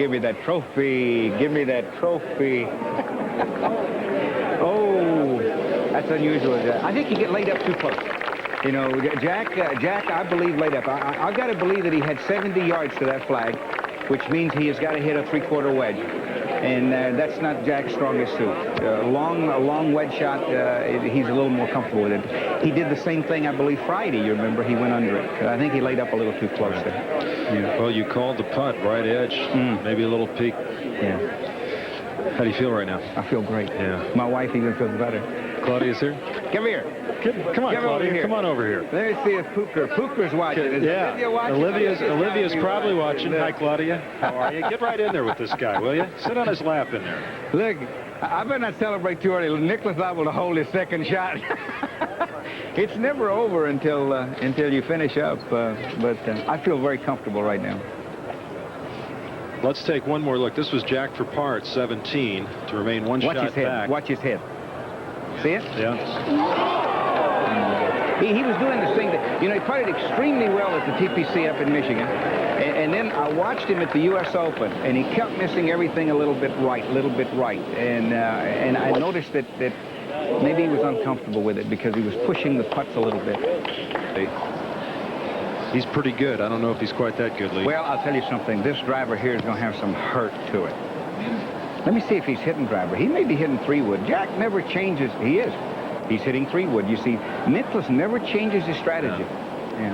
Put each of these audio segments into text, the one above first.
give me that trophy. Give me that trophy. Oh, that's unusual. I think you get laid up too close. You know, Jack, I believe laid up. I've got to believe that he had 70 yards to that flag, which means he has got to hit a three-quarter wedge. And that's not Jack's strongest suit. A long wedge shot, he's a little more comfortable with it. He did the same thing, I believe, Friday. You remember, he went under it. I think he laid up a little too close there. Yeah. Well, you called the putt, right edge, maybe a little peak. Yeah. How do you feel right now? I feel great. Yeah. My wife even feels better. Claudia's here? Come here. Come on, Claudia. Come on over here. Let me see if Pooker's watching. Yeah. Olivia's probably watching. Hi, Claudia. How are you? Get right in there with this guy, will you? Sit on his lap in there. Look, I better not celebrate too early. Nicklaus liable to hold his second shot. It's never over until you finish up. But I feel very comfortable right now. Let's take one more look. This was Jack for par at 17 to remain one shot back. Watch his head. See it? Yeah. He was doing this thing that, you know, he putted extremely well at the TPC up in Michigan. And then I watched him at the U.S. Open, and he kept missing everything a little bit right. And I noticed that maybe he was uncomfortable with it because he was pushing the putts a little bit. He's pretty good. I don't know if he's quite that good, Lee. Well, I'll tell you something. This driver here is going to have some hurt to it. Let me see if he's hitting driver. He may be hitting 3-wood. Jack never changes. He is. He's hitting 3-wood. You see, Nicklaus never changes his strategy. Yeah.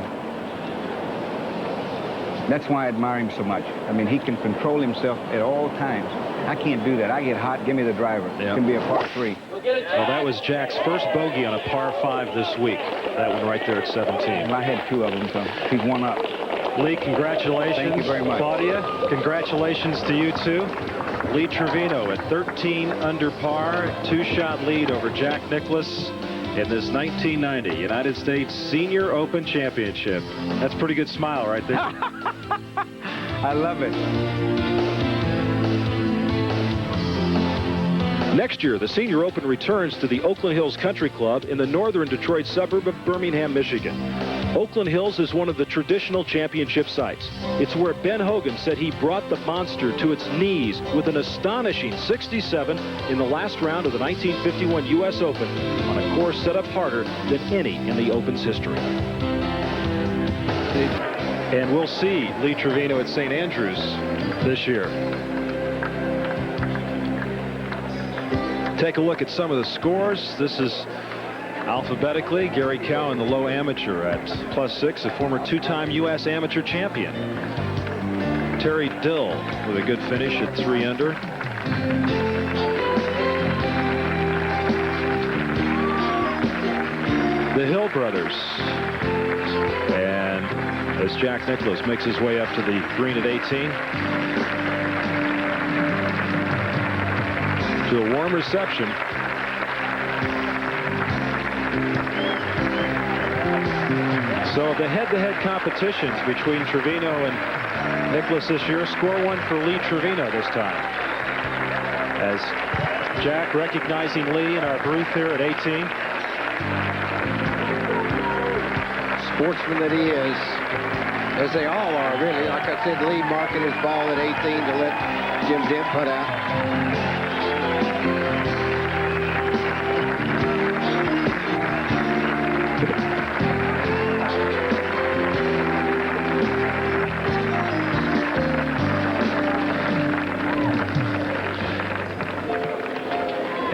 That's why I admire him so much. I mean, he can control himself at all times. I can't do that. I get hot. Give me the driver. Yeah. It can be a par 3. Well, that was Jack's first bogey on a par 5 this week. That one right there at 17. Well, I had 2 of them, so he's 1 up. Lee, congratulations. Thank you very much. Claudia, congratulations to you too. Lee Trevino at 13 under par, 2-shot lead over Jack Nicklaus in this 1990 United States Senior Open Championship. That's a pretty good smile right there. I love it. Next year, the Senior Open returns to the Oakland Hills Country Club in the northern Detroit suburb of Birmingham, Michigan. Oakland Hills is one of the traditional championship sites. It's where Ben Hogan said he brought the monster to its knees with an astonishing 67 in the last round of the 1951 U.S. Open on a course set up harder than any in the Open's history. And we'll see Lee Trevino at St. Andrews this year. Take a look at some of the scores. This is alphabetically Gary Cow in the low amateur at +6, a former 2-time U.S. amateur champion. Terry Dill with a good finish at 3 under. The Hill brothers. And as Jack Nicklaus makes his way up to the green at 18. To a warm reception. So the head-to-head competitions between Trevino and Nicklaus this year, score 1 for Lee Trevino this time. As Jack recognizing Lee in our booth here at 18. Sportsman that he is, as they all are, really. Like I said, Lee marking his ball at 18 to let Jim Dent put out.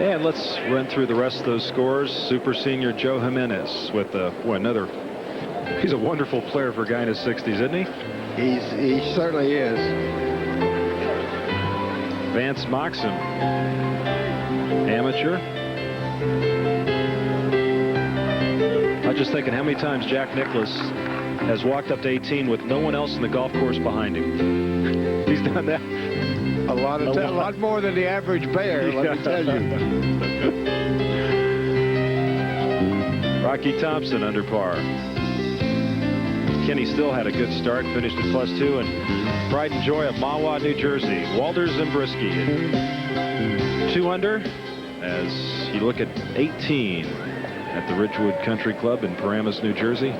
And let's run through the rest of those scores. Super Senior Joe Jimenez with another. He's a wonderful player for a guy in his 60s, isn't he? He certainly is. Vance Moxon, amateur. I'm just thinking how many times Jack Nicklaus has walked up to 18 with no one else in the golf course behind him. He's done that. A lot more than the average bear, let me tell you. Rocky Thompson under par. Kenny Still had a good start, finished at +2, and Pride and Joy of Mahwah, New Jersey. Walter Zimbriski at 2 under as you look at 18 at the Ridgewood Country Club in Paramus, New Jersey.